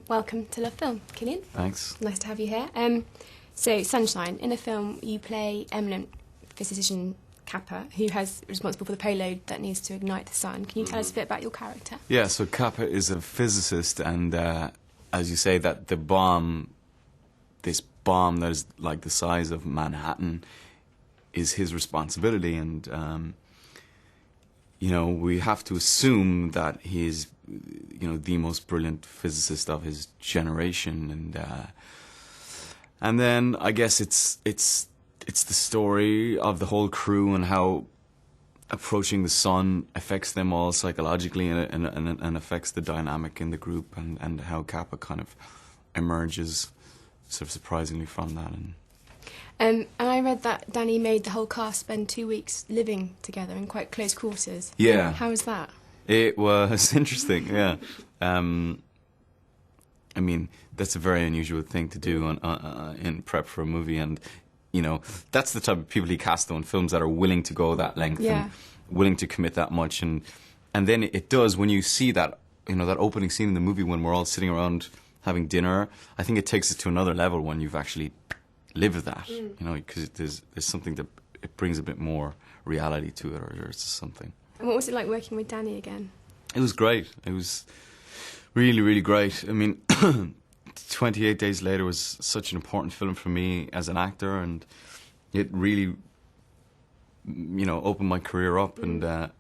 Welcome to LOVEFiLM, Cillian. Thanks. Nice to have you here. So, Sunshine, in the film you play eminent physician Kappa, who is responsible for the payload that needs to ignite the sun. Can you tell us a bit about your character? Yeah, so Kappa is a physicist, and as you say, that the bomb, this bomb that is like the size of Manhattan, is his responsibility, and you know, we have to assume that he is, you know, the most brilliant physicist of his generation, and then I guess it's the story of the whole crew and how approaching the sun affects them all psychologically and affects the dynamic in the group, and how Kappa kind of emerges sort of surprisingly from that. And I read that Danny made the whole cast spend 2 weeks living together in quite close quarters. Yeah. How was that? It was interesting, yeah. I mean, that's a very unusual thing to do in prep for a movie, and you know, that's the type of people he cast on films that are willing to go that length, and willing to commit that much, and then it does when you see that, you know, that opening scene in the movie when we're all sitting around having dinner. I think it takes it to another level when you've actually lived that, you know, because there's something that it brings a bit more reality to it, or there's something. And what was it like working with Danny again? It was great. It was really, really great. I mean, 28 Days Later was such an important film for me as an actor, and it really, you know, opened my career up, and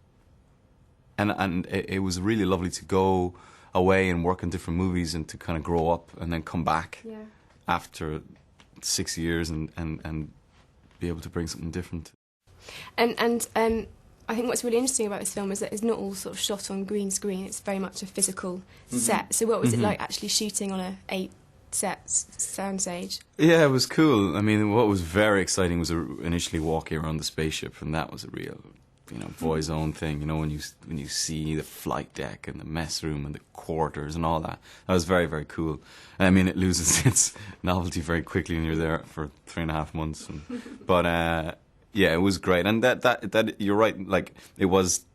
it was really lovely to go away and work in different movies and to kind of grow up and then come back after 6 years and be able to bring something different. And I think what's really interesting about this film is that it's not all sort of shot on green screen. It's very much a physical set. So what was it like actually shooting on a 8-set soundstage? Yeah, it was cool. I mean, what was very exciting was initially walking around the spaceship, and that was a real, you know, boy's own thing. You know, when you see the flight deck and the mess room and the quarters and all that, that was very, very cool. I mean, it loses its novelty very quickly when you're there for 3.5 months. But yeah, it was great, and that you're right. Like, it was,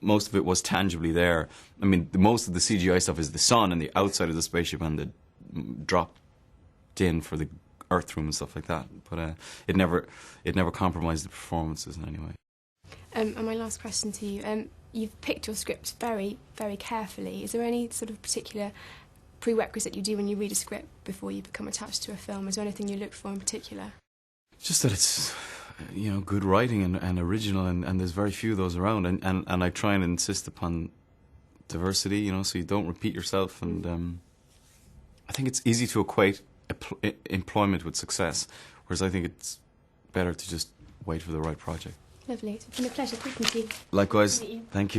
most of it was tangibly there. I mean, most of the CGI stuff is the sun and the outside of the spaceship and the dropped in for the Earth room and stuff like that. But it never compromised the performances in any way. And my last question to you: you've picked your script very, very carefully. Is there any sort of particular prerequisite you do when you read a script before you become attached to a film? Is there anything you look for in particular? Just that it's, you know, good writing and original, and there's very few of those around, and I try and insist upon diversity, you know, so you don't repeat yourself, and I think it's easy to equate employment with success, whereas I think it's better to just wait for the right project. Lovely. It's been a pleasure talking to you. Likewise. Thank you.